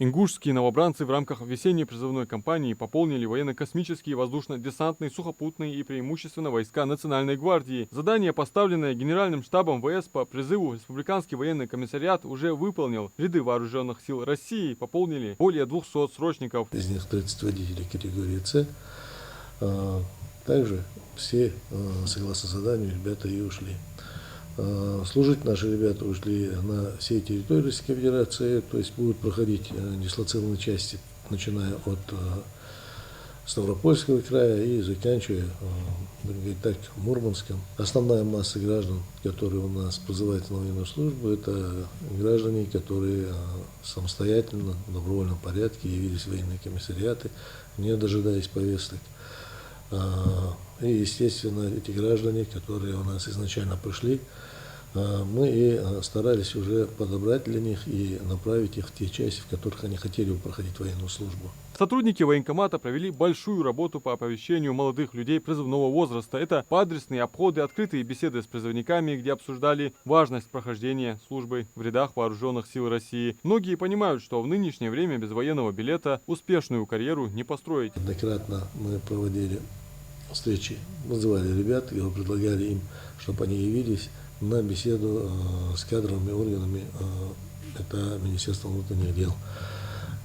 Ингушские новобранцы в рамках весенней призывной кампании пополнили военно-космические, воздушно-десантные, сухопутные и преимущественно войска Национальной гвардии. Задание, поставленное Генеральным штабом ВС по призыву, Республиканский военный комиссариат уже выполнил. Ряды вооруженных сил России пополнили более 200 срочников. Из них 30 водителей категории С. Также все, согласно заданию, ребята и ушли. Служить наши ребята ушли на всей территории Российской Федерации, то есть будут проходить дислоцированные части, начиная от Ставропольского края и заканчивая, будем говорить так, Мурманском. Основная масса граждан, которые у нас призывают на военную службу, это граждане, которые самостоятельно, в добровольном порядке явились в военные комиссариаты, не дожидаясь повесток. И, естественно, эти граждане, которые у нас изначально пришли, мы и старались уже подобрать для них и направить их в те части, в которых они хотели бы проходить военную службу. Сотрудники военкомата провели большую работу по оповещению молодых людей призывного возраста. Это поадресные обходы, открытые беседы с призывниками, где обсуждали важность прохождения службы в рядах вооруженных сил России. Многие понимают, что в нынешнее время без военного билета успешную карьеру не построить. Неоднократно мы проводили встречи, вызывали ребят и предлагали им, чтобы они явились на беседу с кадровыми органами, это Министерство внутренних дел.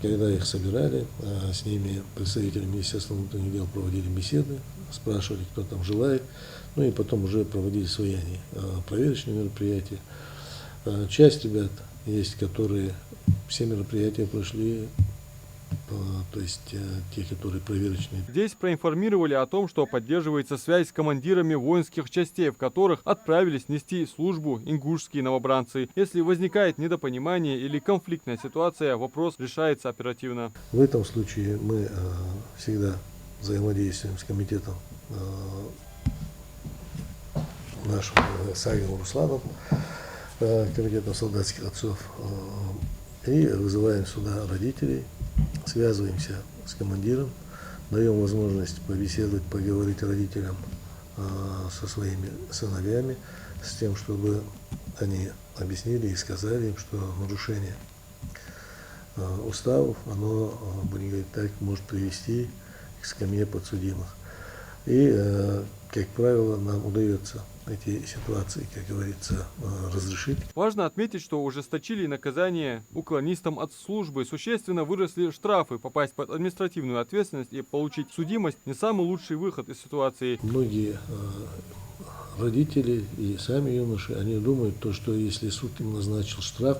Когда их собирали, с ними представители Министерства внутренних дел проводили беседы, спрашивали, кто там желает, ну и потом уже проводили свои проверочные мероприятия. Часть ребят есть, которые все мероприятия прошли, то есть те, которые проверочные. Здесь проинформировали о том, что поддерживается связь с командирами воинских частей, в которых отправились нести службу ингушские новобранцы. Если возникает недопонимание или конфликтная ситуация, вопрос решается оперативно. В этом случае мы всегда взаимодействуем с комитетом нашим Савиным Русланом, комитетом солдатских отцов, и вызываем сюда родителей. Связываемся с командиром, даем возможность побеседовать, поговорить родителям со своими сыновьями, с тем, чтобы они объяснили и сказали им, что нарушение уставов, оно, будем говорить так, может привести к скамье подсудимых. И, как правило, нам удается эти ситуации, как говорится, разрешить. Важно отметить, что ужесточили наказание уклонистам от службы. Существенно выросли штрафы. Попасть под административную ответственность и получить судимость не самый лучший выход из ситуации. Многие родители и сами юноши, они думают, что если суд им назначил штраф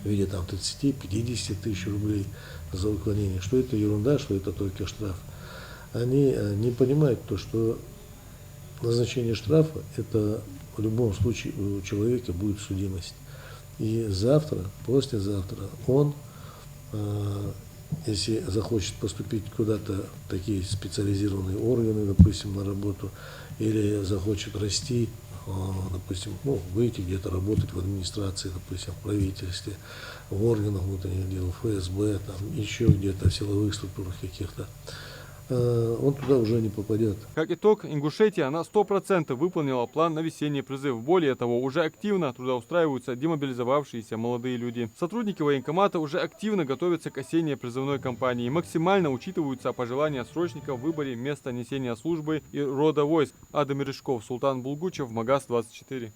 в виде 30-50 тысяч рублей за уклонение, что это ерунда, что это только штраф. Они не понимают что назначение штрафа, это в любом случае у человека будет судимость. И завтра, послезавтра он, если захочет поступить куда-то в такие специализированные органы, допустим, на работу, или захочет расти, допустим, выйти где-то работать в администрации, допустим, в правительстве, в органах внутренних дел, ФСБ, там, еще где-то в силовых структурах каких-то, он туда уже не попадет. Как итог, Ингушетия на 100% выполнила план на весенний призыв. Более того, уже активно трудоустраиваются демобилизовавшиеся молодые люди. Сотрудники военкомата уже активно готовятся к осенней призывной кампании. Максимально учитываются пожелания срочников в выборе места несения службы и рода войск. Адам Мережков, Султан Булгучев, Магаз 24.